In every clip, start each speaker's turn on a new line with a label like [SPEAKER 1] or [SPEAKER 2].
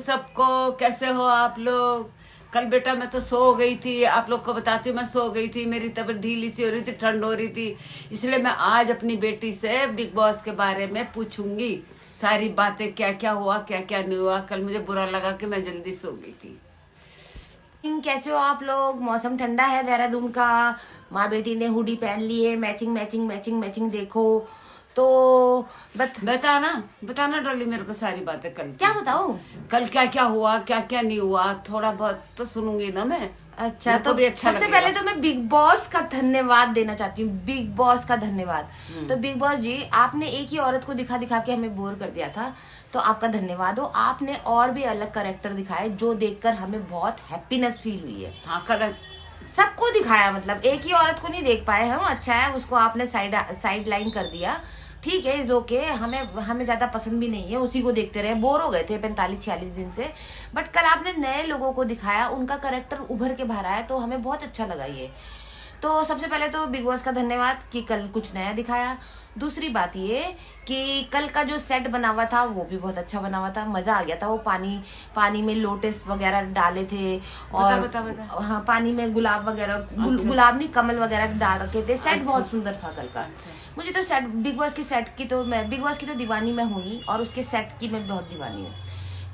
[SPEAKER 1] सबको कैसे हो आप लोग। कल बेटा मैं तो सो गई थी, आप लोग को बताती हूँ मैं सो गई थी, मेरी तबीयत ढीली सी हो रही थी, ठंड हो रही थी, इसलिए मैं आज अपनी बेटी से बिग बॉस के बारे में पूछूंगी सारी बातें, क्या क्या हुआ क्या क्या नहीं हुआ। कल मुझे बुरा लगा कि मैं जल्दी सो गई थी।
[SPEAKER 2] कैसे हो आप लोग। मौसम ठंडा है देहरादून का। माँ बेटी ने हुडी पहन ली है, मैचिंग मैचिंग मैचिंग मैचिंग। देखो तो
[SPEAKER 1] बताना डॉली मेरे को सारी बातें कल की।
[SPEAKER 2] क्या बताऊं?
[SPEAKER 1] कल क्या क्या हुआ क्या क्या नहीं हुआ, थोड़ा बहुत तो सुनूंगी ना मैं।
[SPEAKER 2] अच्छा
[SPEAKER 1] मेरे को
[SPEAKER 2] तो
[SPEAKER 1] भी अच्छा
[SPEAKER 2] सबसे
[SPEAKER 1] लगेगा।
[SPEAKER 2] पहले तो मैं बिग बॉस का धन्यवाद देना चाहती हूँ। बिग बॉस का धन्यवाद। तो बिग बॉस जी, आपने एक ही औरत को दिखा दिखा के हमें बोर कर दिया था, तो आपका धन्यवाद हो। आपने और भी अलग कैरेक्टर दिखाए जो देखकर हमें बहुत हैप्पीनेस फील हुई है।
[SPEAKER 1] हाँ कल
[SPEAKER 2] सबको दिखाया, मतलब एक ही औरत को नहीं देख पाए हम। अच्छा है, उसको आपने साइड लाइन कर दिया, ठीक है, इज ओके। हमें ज्यादा पसंद भी नहीं है, उसी को देखते रहे, बोर हो गए थे 45-46 दिन से। बट कल आपने नए लोगों को दिखाया, उनका कैरेक्टर उभर के बाहर आया, तो हमें बहुत अच्छा लगा ये। तो सबसे पहले तो बिग बॉस का धन्यवाद कि कल कुछ नया दिखाया। दूसरी बात ये कि कल का जो सेट बना हुआ था वो भी बहुत अच्छा बना हुआ था, मजा आ गया था। वो पानी में लोटस वगैरह डाले थे और
[SPEAKER 1] बता।
[SPEAKER 2] हाँ, पानी में गुलाब वगैरह
[SPEAKER 1] अच्छा।
[SPEAKER 2] गुलाब नहीं, कमल वगैरह डाल रखे थे। सेट
[SPEAKER 1] अच्छा।
[SPEAKER 2] बहुत सुंदर था कल का।
[SPEAKER 1] अच्छा।
[SPEAKER 2] मुझे तो सेट बिग बॉस की सेट की तो मैं बिग बॉस की तो दीवानी मैं हूँ ही, और उसके सेट की मैं बहुत दीवानी हूँ।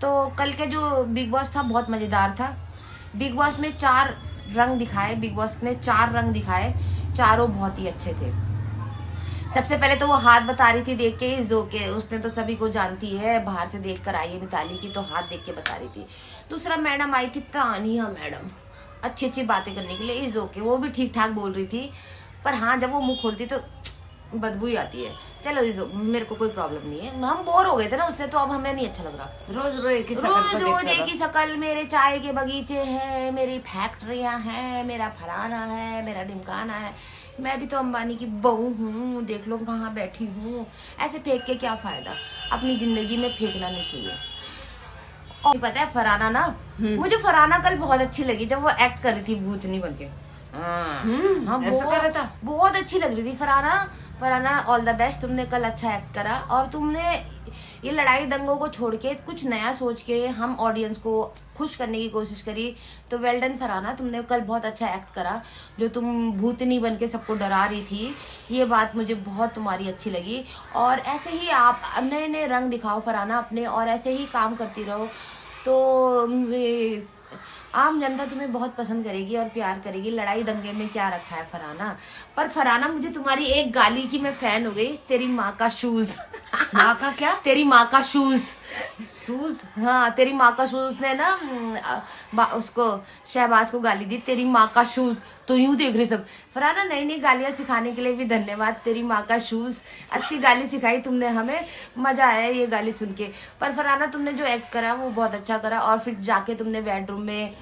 [SPEAKER 2] तो कल के जो बिग बॉस था बहुत मजेदार था। बिग बॉस में 4 रंग दिखाए, बिग बॉस ने 4 रंग दिखाए, चारों बहुत ही अच्छे थे। सबसे पहले तो वो हाथ बता रही थी देख के, जो के उसने तो सभी को जानती है, बाहर से देख कर आई है मिताली की, तो हाथ देख के बता रही थी। दूसरा मैडम आई थी, तानिया मैडम, अच्छी अच्छी बातें करने के लिए, इज ओके, वो भी ठीक ठाक बोल रही थी। पर हाँ, जब वो मुंह खोलती तो बदबू ही आती है। चलो इज मेरे को कोई प्रॉब्लम नहीं है, हम बोर हो गए थे ना उससे, तो अब हमें नहीं अच्छा लग रहा।
[SPEAKER 1] रोज रोज एक ही शकल
[SPEAKER 2] रोज
[SPEAKER 1] को
[SPEAKER 2] रोज
[SPEAKER 1] देखते
[SPEAKER 2] एक
[SPEAKER 1] रहो।
[SPEAKER 2] ही शकल। मेरे चाय के बगीचे हैं, मेरी फैक्ट्रियां हैं, मेरा फलाना है, मेरा ढिमकाना है। मैं भी तो अंबानी की बहू हूँ, देख लो कहाँ बैठी हूँ। ऐसे फेंक के क्या फायदा, अपनी जिंदगी में फेंकना नहीं चाहिए। और पता है फराना ना, मुझे फराना कल बहुत अच्छी लगी जब वो एक्ट कर रही थी भूतनी बनके। हाँ,
[SPEAKER 1] ऐसा कर रहा था।
[SPEAKER 2] बहुत अच्छी लग रही थी फराना। फराना ऑल द बेस्ट, तुमने कल अच्छा एक्ट करा, और तुमने ये लड़ाई दंगों को छोड़ के कुछ नया सोच के हम ऑडियंस को खुश करने की कोशिश करी। तो वेल डन फराना, तुमने कल बहुत अच्छा एक्ट करा। जो तुम भूतनी बन के सबको डरा रही थी, ये बात मुझे बहुत तुम्हारी अच्छी लगी। और ऐसे ही आप नए नए रंग दिखाओ फराना अपने, और ऐसे ही काम करती रहो, तो आम जनता तुम्हें बहुत पसंद करेगी और प्यार करेगी। लड़ाई दंगे में क्या रखा है फराना। पर फराना, मुझे तुम्हारी एक गाली की मैं फैन हो गई, तेरी माँ का शूज।
[SPEAKER 1] माँ का क्या?
[SPEAKER 2] तेरी माँ का शूज।
[SPEAKER 1] शूज?
[SPEAKER 2] हाँ, तेरी माँ का शूज। उसने ना उसको शहबाज को गाली दी, तेरी माँ का शूज। तो यूं देख रहे सब। फराना, नई नई गालियां सिखाने के लिए भी धन्यवाद। तेरी माँ का शूज, अच्छी गाली सिखाई तुमने हमें, मजा आया ये गाली सुन के। पर फराना, तुमने जो एक्ट करा वो बहुत अच्छा करा। और फिर जाके तुमने बेडरूम में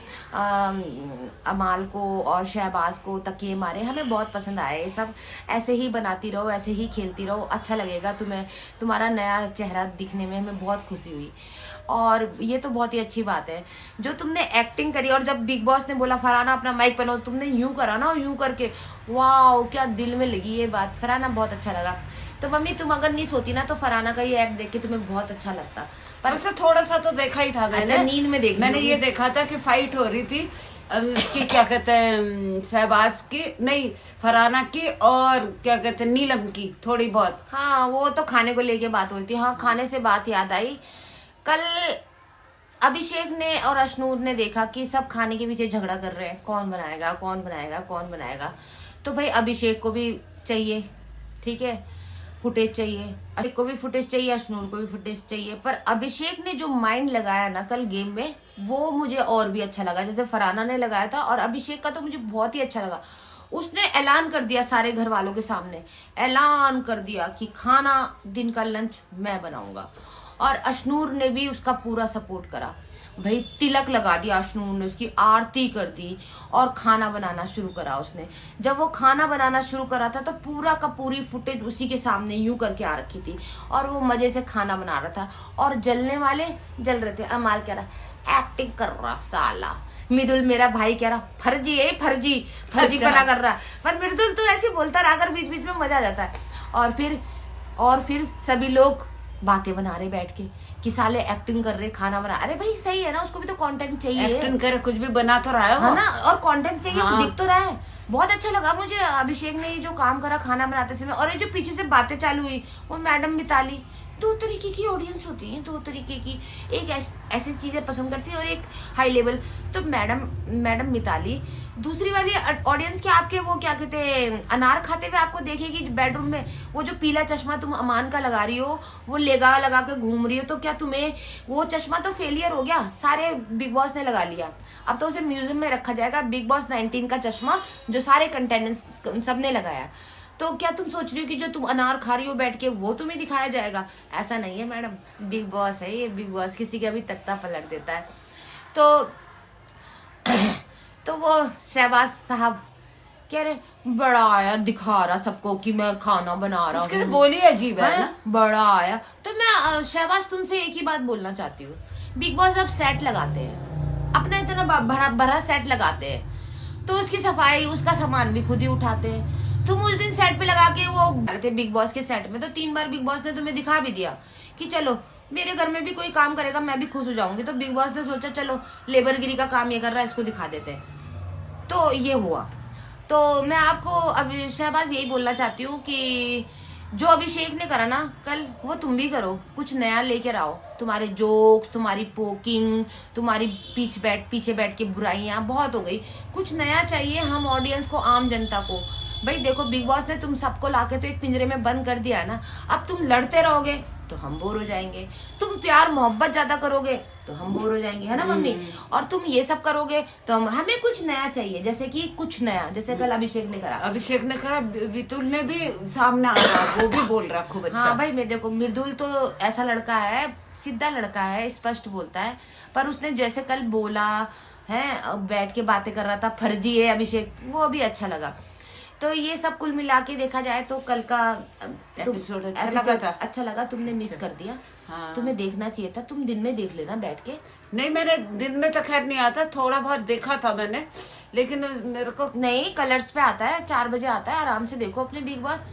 [SPEAKER 2] अमाल को और शहबाज को तकिए मारे, हमें बहुत पसंद आया ये सब। ऐसे ही बनाती रहो, ऐसे ही खेलती रहो, अच्छा लगेगा तुम्हें। तुम्हारा नया चेहरा दिखने में हमें बहुत खुशी हुई। और ये तो बहुत ही अच्छी बात है जो तुमने एक्टिंग करी। और जब बिग बॉस ने बोला फराना अपना माइक पहनो, तुमने यूं करा ना, यूं करके, वाह, क्या दिल में लगी ये बात। फराना, बहुत अच्छा लगा। तो मम्मी, तुम अगर नहीं सोती ना तो फराना का ये एक्ट देख के तुम्हें बहुत अच्छा लगता। पर
[SPEAKER 1] वैसे थोड़ा सा तो देखा ही था मैंने।
[SPEAKER 2] अच्छा, नींद में देख
[SPEAKER 1] मैंने ये देखा था कि फाइट हो रही थी उसकी, क्या कहते हैं, शहबाज की नहीं, फराना की, और क्या कहते हैं, नीलम की, थोड़ी बहुत।
[SPEAKER 2] हाँ, वो तो खाने को लेके बात हो रही थी। हाँ, खाने से बात याद आई। कल अभिषेक ने और अशनूर ने देखा कि सब खाने के पीछे झगड़ा कर रहे हैं, कौन बनाएगा कौन बनाएगा कौन बनाएगा। तो भाई अभिषेक को भी चाहिए, ठीक है, फुटेज चाहिए। अभिषेक को भी फुटेज चाहिए, अशनूर को भी फुटेज चाहिए। पर अभिषेक ने जो माइंड लगाया ना कल गेम में, वो मुझे और भी अच्छा लगा, जैसे फराना ने लगाया था। और अभिषेक का तो मुझे बहुत ही अच्छा लगा। उसने ऐलान कर दिया सारे घर वालों के सामने, ऐलान कर दिया कि खाना, दिन का लंच मैं बनाऊंगा। और अशनूर ने भी उसका पूरा सपोर्ट करा। भाई तिलक लगा दिया अशनूर ने, उसकी आरती कर दी और खाना बनाना शुरू करा उसने। जब वो खाना बनाना शुरू करा था तो पूरा का पूरी फुटेज उसी के सामने यूं करके आ रखी थी, और वो मजे से खाना बना रहा था। और जलने वाले जल रहे थे। अमाल कह रहा एक्टिंग कर रहा साला। मृदुल मेरा भाई कह रहा फर्जी है, फर्जी पना कर रहा। पर मृदुल तो ऐसे बोलता रहा, अगर बीच बीच में मजा आ जाता है। और फिर सभी लोग बातें बना रहे बैठ के कि साले एक्टिंग कर रहे खाना बना। अरे भाई सही है ना, उसको भी तो कंटेंट चाहिए।
[SPEAKER 1] एक्टिंग करे कुछ भी बना तो रहा है वो।
[SPEAKER 2] है ना, और कंटेंट चाहिए।
[SPEAKER 1] हाँ।
[SPEAKER 2] वो दिख तो रहा है। बहुत अच्छा लगा मुझे अभिषेक ने ये जो काम करा खाना बनाते समय। और ये जो पीछे से बातें चालू हुई वो मैडम मिताली, दो तरीके की ऑडियंस होती है, दो तरीके की। एक ऐसी चीजें पसंद करती है और एक हाई लेवल। तो मैडम मिताली, दूसरी वाली ऑडियंस के आपके वो क्या कहते हैं अनार खाते हुए आपको देखेगी बेडरूम में। वो जो पीला चश्मा तुम अमान का लगा रही हो, वो लगा के घूम रही हो, तो क्या तुम्हें वो चश्मा तो फेलियर हो गया, सारे बिग बॉस ने लगा लिया। अब तो उसे म्यूजियम में रखा जाएगा, बिग बॉस 19 का चश्मा जो सारे कंटेस्टेंट्स सबने लगाया। तो क्या तुम सोच रही हो कि जो तुम अनार खा रही हो बैठ के वो तुम्हें दिखाया जाएगा? ऐसा नहीं है मैडम, बिग बॉस है ये, बिग बॉस किसी का भी तख्ता पलट देता है। तो वो शहबाज साहब कह रहे बड़ा आया, दिखा रहा सबको कि मैं खाना बना रहा
[SPEAKER 1] उसकी
[SPEAKER 2] हूँ।
[SPEAKER 1] तो बोली अजीब है ना।
[SPEAKER 2] बड़ा आया। तो मैं शहबाज तुमसे एक ही बात बोलना चाहती हूँ, बिग बॉस अब सेट लगाते हैं, अपना इतना बड़ा सेट लगाते हैं, तो उसकी सफाई उसका सामान भी खुद ही उठाते हैं। तुम उस दिन सेट पे लगा के वो थे बिग बॉस के सेट में, तो 3 बार बिग बॉस ने तुम्हें दिखा भी दिया कि चलो मेरे घर में भी कोई काम करेगा मैं भी खुश हो जाऊंगी। तो बिग बॉस ने सोचा चलो लेबरगिरी का काम ये कर रहा है, इसको दिखा देते हैं। तो ये हुआ। तो मैं आपको अब शहबाज यही बोलना चाहती हूँ कि जो अभिषेक ने करा ना कल, वो तुम भी करो, कुछ नया लेकर आओ। तुम्हारे जोक्स, तुम्हारी पोकिंग, तुम्हारी पीछे बैठ के बुराइयां बहुत हो गई। कुछ नया चाहिए हम ऑडियंस को, आम जनता को। भाई देखो, बिग बॉस ने तुम सबको लाके तो एक पिंजरे में बंद कर दिया है ना। अब तुम लड़ते रहोगे तो हम बोर हो जाएंगे, तुम प्यार मोहब्बत ज्यादा करोगे तो हम बोर हो जाएंगे, है ना मम्मी? और तुम ये सब करोगे तो हमें कुछ नया चाहिए, जैसे कि कुछ नया, जैसे कल अभिषेक ने करा।
[SPEAKER 1] अभिषेक ने करा, वितुल ने भी सामने आ रहा, वो भी बोल रहा खूब अच्छा।
[SPEAKER 2] हाँ भाई, मैं देखो मृदुल तो ऐसा लड़का है, सीधा लड़का है, स्पष्ट बोलता है। पर उसने जैसे कल बोला है, बैठ के बातें कर रहा था, फर्जी है अभिषेक, वो भी अच्छा लगा। तो ये सब कुल मिला के देखा जाए तो कल का
[SPEAKER 1] एपिसोड अच्छा लगा।
[SPEAKER 2] तुमने मिस कर दिया।
[SPEAKER 1] हाँ।
[SPEAKER 2] तुम्हें देखना चाहिए था, तुम दिन में देख लेना बैठ के।
[SPEAKER 1] नहीं, मैंने दिन में तो खैर नहीं आता, थोड़ा बहुत देखा था मैंने, लेकिन मेरे को
[SPEAKER 2] नहीं, कलर्स पे आता है, 4 बजे आता है, आराम से देखो अपने बिग बॉस।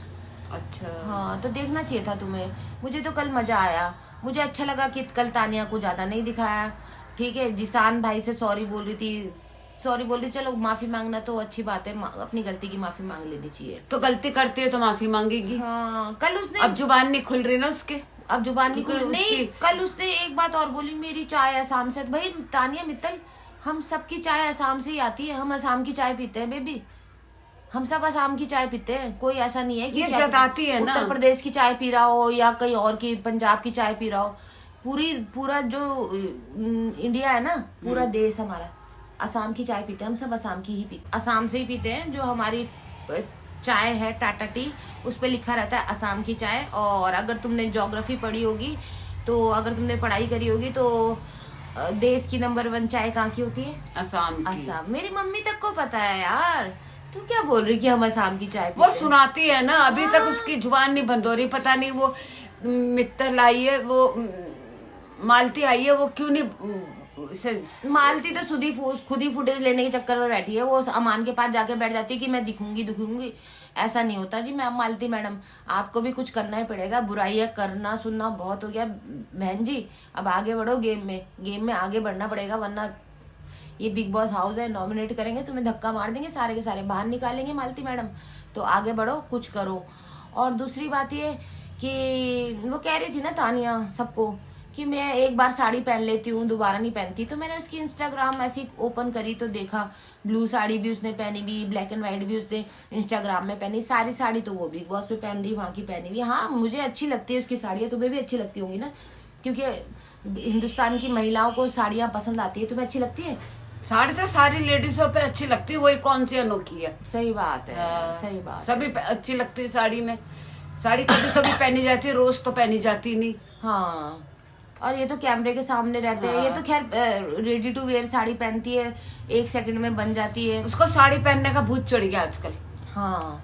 [SPEAKER 1] अच्छा
[SPEAKER 2] हाँ, तो देखना चाहिए था तुम्हें। मुझे तो कल मजा आया, मुझे अच्छा लगा कि कल तानिया को ज्यादा नहीं दिखाया। ठीक है, जिसान भाई से सॉरी बोल रही थी, चलो माफी मांगना तो अच्छी बात है, अपनी गलती की माफी मांग लेनी चाहिए।
[SPEAKER 1] तो गलती करती है तो माफी मांगेगी।
[SPEAKER 2] हाँ, कल उसने
[SPEAKER 1] अब जुबान नहीं खुल रही ना उसके,
[SPEAKER 2] अब जुबान नहीं
[SPEAKER 1] क्योंकि
[SPEAKER 2] खुली। नहीं, कल उसने एक बात और बोली, मेरी चाय असम से। भाई तानिया मित्तल, हम सबकी चाय असम से ही आती है, हम असम की चाय पीते हैं बेबी, हम सब असम की चाय पीते हैं। कोई ऐसा नहीं है कि
[SPEAKER 1] ये जताती है ना,
[SPEAKER 2] उत्तर प्रदेश की चाय पी रहा हो या कहीं और की, पंजाब की चाय पी रहा हो। पूरा जो इंडिया है ना, पूरा देश हमारा असम की चाय पीते हैं। हम सब असम की ही पीते, असम से ही पीते हैं। जो हमारी चाय है टाटा टी, उस पे लिखा रहता है असम की चाय। और अगर तुमने ज्योग्राफी पढ़ी होगी, तो अगर तुमने पढ़ाई करी होगी, तो देश की नंबर 1 चाय कहाँ की होती है?
[SPEAKER 1] असम की।
[SPEAKER 2] असम। मेरी मम्मी तक को पता है यार, तू क्या बोल रही कि हम असम की चाय पीते
[SPEAKER 1] वो
[SPEAKER 2] हैं?
[SPEAKER 1] सुनाती है ना, अभी तक उसकी जुबान नहीं बंद हो रही। पता नहीं वो मित्तल आई है, वो मालती आई है, वो क्यों नहीं
[SPEAKER 2] मालती तो खुद ही फुटेज लेने के चक्कर में बैठी है। वो अमान के पास जाके बैठ जाती है कि मैं दिखूंगी। ऐसा नहीं होता जी। मैं मालती मैडम, आपको भी कुछ करना ही पड़ेगा। बुराइयां करना सुनना बहुत हो गया बहन जी, अब आगे बढ़ो गेम में आगे बढ़ना पड़ेगा, वरना ये बिग बॉस हाउस है, नॉमिनेट करेंगे, तुम्हें धक्का मार देंगे, सारे के सारे बाहर निकालेंगे मालती मैडम। तो आगे बढ़ो, कुछ करो। और दूसरी बात ये कि वो कह रही थी ना तानिया सबको कि मैं एक बार साड़ी पहन लेती हूँ, दोबारा नहीं पहनती। तो मैंने उसकी इंस्टाग्राम ऐसी ओपन करी तो देखा, ब्लू साड़ी भी उसने पहनी हुई, ब्लैक एंड व्हाइट भी उसने इंस्टाग्राम में पहनी, सारी साड़ी तो वो बिग बॉस पे पहन रही, वहाँ की पहनी हुई। हाँ, मुझे अच्छी लगती है उसकी साड़ियाँ, तुम्हें भी अच्छी लगती होंगी ना, क्योंकि हिंदुस्तान की महिलाओं को साड़ियाँ पसंद आती है। तुम्हें अच्छी लगती है
[SPEAKER 1] साड़ी? तो सारी लेडीजों पे अच्छी लगती है, वही कौन सी अनोखी है?
[SPEAKER 2] सही बात है, सही बात।
[SPEAKER 1] सभी अच्छी लगती है साड़ी में। साड़ी कभी कभी पहनी जाती है, रोज तो पहनी जाती नहीं।
[SPEAKER 2] हाँ, और ये तो कैमरे के सामने रहते हैं। ये तो खैर रेडी टू वेयर साड़ी पहनती है, 1 सेकंड में बन जाती है।
[SPEAKER 1] उसको साड़ी पहनने का भूत चढ़ गया आजकल।
[SPEAKER 2] हाँ,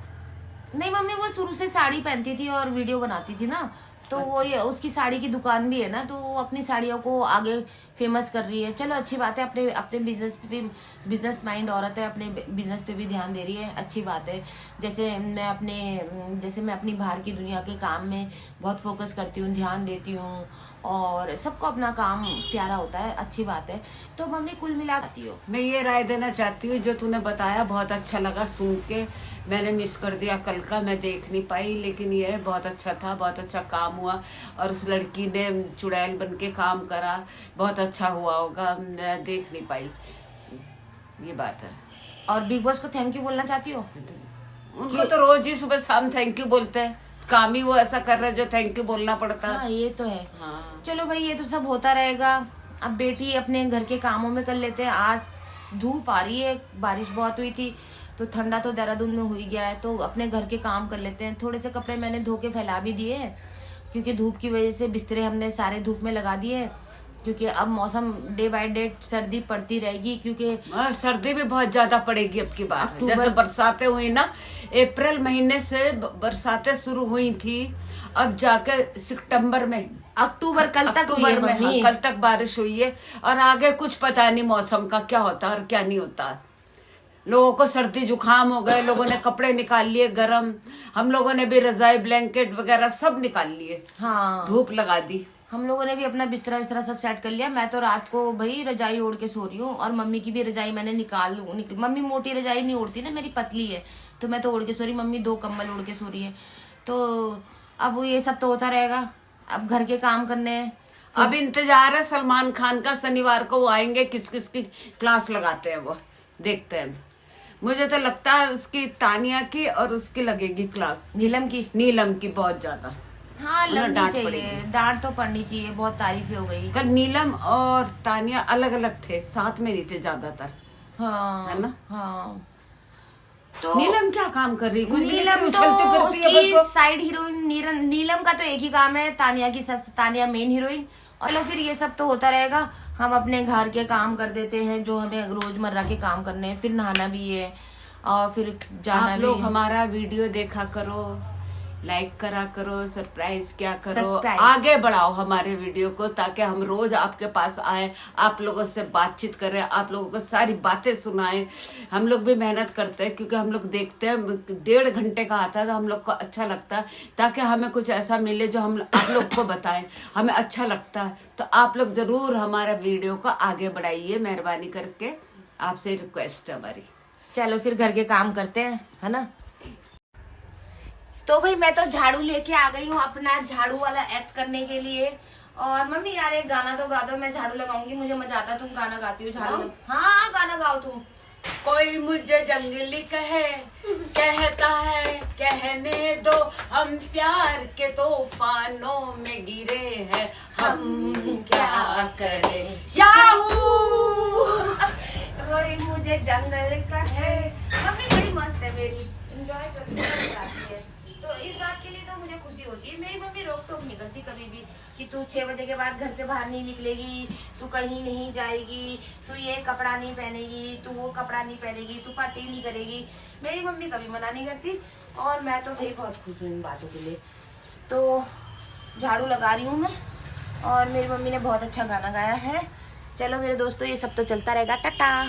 [SPEAKER 2] नहीं मम्मी, वो शुरू से साड़ी पहनती थी और वीडियो बनाती थी ना, तो वो ये उसकी साड़ी की दुकान भी है ना, तो वो अपनी साड़ियों को आगे फेमस कर रही है। चलो अच्छी बात है, अपने अपने बिजनेस पे भी, बिजनेस माइंड औरत है, अपने बिजनेस पे भी ध्यान दे रही है, अच्छी बात है। जैसे मैं अपनी बाहर की दुनिया के काम में बहुत फोकस करती हूँ, ध्यान देती हूँ, और सबको अपना काम प्यारा होता है, अच्छी बात है। तो मम्मी कुल मिलाती हो,
[SPEAKER 1] मैं ये राय देना चाहती हूँ, जो तूने बताया बहुत अच्छा लगा सुन के। मैंने मिस कर दिया कल का, मैं देख नहीं पाई, लेकिन ये बहुत अच्छा था, बहुत अच्छा काम हुआ। और उस लड़की ने चुड़ैल बन के काम करा, बहुत अच्छा हुआ होगा, मैं देख नहीं पाई, ये बात है।
[SPEAKER 2] और बिग बॉस को थैंक यू बोलना चाहती हो?
[SPEAKER 1] उनको तो रोज ही सुबह शाम थैंक यू बोलते हैं, काम ही वो ऐसा कर रहे हैं जो थैंक यू बोलना पड़ता है।
[SPEAKER 2] हाँ ये तो है।
[SPEAKER 1] हाँ।
[SPEAKER 2] चलो भाई, ये तो सब होता रहेगा। अब बेटी अपने घर के कामों में कर लेते हैं। आज धूप आ रही है, बारिश बहुत हुई थी, तो ठंडा तो देहरादून में हो ही गया है, तो अपने घर के काम कर लेते हैं। थोड़े से कपड़े मैंने धो के फैला भी दिए हैं, क्योंकि धूप की वजह से बिस्तरे हमने सारे धूप में लगा दिए, क्योंकि अब मौसम डे बाय डे सर्दी पड़ती रहेगी, क्योंकि
[SPEAKER 1] सर्दी भी बहुत ज्यादा पड़ेगी अब की बार।
[SPEAKER 2] अक्टूबर-
[SPEAKER 1] जैसे बरसातें हुई ना, अप्रैल महीने से बरसातें शुरू हुई थी, अब जाके सितंबर में,
[SPEAKER 2] अक्टूबर कल तक हुई है
[SPEAKER 1] अक्टूबर में,
[SPEAKER 2] मम्मी।
[SPEAKER 1] हाँ, कल तक बारिश हुई है। और आगे कुछ पता नहीं मौसम का क्या होता है और क्या नहीं होता। लोगों को सर्दी जुकाम हो गए, लोगों ने कपड़े निकाल लिए गरम, हम लोगों ने भी रजाई ब्लैंकेट वगैरह सब निकाल लिए,
[SPEAKER 2] हाँ,
[SPEAKER 1] धूप लगा दी।
[SPEAKER 2] हम लोगों ने भी अपना बिस्तरा विस्तरा सब सेट कर लिया। मैं तो रात को भाई रजाई ओढ़ के सो रही हूँ, और मम्मी की भी रजाई मैंने मम्मी मोटी रजाई नहीं ओढ़ती ना, मेरी पतली है, तो मैं तो ओढ़ के सो रही, मम्मी 2 कंबल ओढ़ के सो रही है। तो अब ये सब तो होता रहेगा, अब घर के काम करने हैं।
[SPEAKER 1] अब इंतजार है सलमान खान का, शनिवार को वो आएंगे, किस किस की क्लास लगाते हैं वो देखते हैं। मुझे तो लगता है उसकी, तानिया की और उसकी लगेगी क्लास,
[SPEAKER 2] नीलम की
[SPEAKER 1] बहुत ज्यादा।
[SPEAKER 2] हाँ
[SPEAKER 1] उन्हें
[SPEAKER 2] लगनी
[SPEAKER 1] डांट
[SPEAKER 2] चाहिए,
[SPEAKER 1] पड़ेगी।
[SPEAKER 2] डांट तो पड़नी चाहिए, बहुत तारीफें हो गई।
[SPEAKER 1] कल नीलम और तानिया अलग अलग थे, साथ में नहीं थे ज्यादातर,
[SPEAKER 2] हाँ
[SPEAKER 1] है ना?
[SPEAKER 2] हाँ। तो
[SPEAKER 1] नीलम क्या काम कर रही है? कुछ भी नहीं कर
[SPEAKER 2] नीलम
[SPEAKER 1] रही,
[SPEAKER 2] तो
[SPEAKER 1] उछलती फिरती है
[SPEAKER 2] उसकी
[SPEAKER 1] बस वो।
[SPEAKER 2] साइड हीरोइन, नीलम का तो एक ही काम है, तानिया की सच, तानिया मेन हीरोइन। और फिर ये सब तो होता रहेगा। हम अपने घर के काम कर देते हैं, जो हमें रोजमर्रा के काम करने हैं, फिर नहाना भी है और फिर जाना
[SPEAKER 1] आप
[SPEAKER 2] भी
[SPEAKER 1] लोग
[SPEAKER 2] है।
[SPEAKER 1] हमारा वीडियो देखा करो, लाइक करा करो, सरप्राइज क्या करो,
[SPEAKER 2] सब्सक्राइब।
[SPEAKER 1] आगे बढ़ाओ हमारे वीडियो को, ताकि हम रोज आपके पास आए, आप लोगों से बातचीत करें, आप लोगों को सारी बातें सुनाएं। हम लोग भी मेहनत करते हैं, क्योंकि हम लोग देखते हैं 1.5 घंटे का आता है, तो हम लोग को अच्छा लगता है, ताकि हमें कुछ ऐसा मिले जो हम आप लोग को बताएं, हमें अच्छा लगता है। तो आप लोग जरूर हमारा वीडियो को आगे बढ़ाइए, मेहरबानी करके, आपसे रिक्वेस्ट है हमारी।
[SPEAKER 2] चलो फिर घर के काम करते हैं, है ना? तो भाई मैं तो झाड़ू लेके आ गई हूँ, अपना झाड़ू वाला एक्ट करने के लिए। और मम्मी यार एक गाना तो गा दो, मैं झाड़ू लगाऊंगी, मुझे मजा आता है, तुम गाना गाती हो झाड़ू हाँ गाना गाओ तुम।
[SPEAKER 1] कोई मुझे जंगली कहता है कहने दो, हम प्यार के तूफानों में गिरे हैं, हम क्या करें याहू।
[SPEAKER 2] कोई मुझे जंगल का है, मम्मी बड़ी मस्त है मेरी, एंजॉय करती है। तो इस बात के लिए तो मुझे खुशी होती है। मेरी मम्मी रोक टोक नहीं करती कभी भी कि तू 6 बजे के बाद घर से बाहर नहीं निकलेगी, तू कहीं नहीं जाएगी, तू ये कपड़ा नहीं पहनेगी, तू वो कपड़ा नहीं पहनेगी, तू पार्टी नहीं करेगी। मेरी मम्मी कभी मना नहीं करती, और मैं तो भाई बहुत खुश हूँ इन बातों के लिए। तो झाड़ू लगा रही हूँ मैं, और मेरी मम्मी ने बहुत अच्छा गाना गाया है। चलो मेरे दोस्तों, ये सब तो चलता रहेगा, टाटा।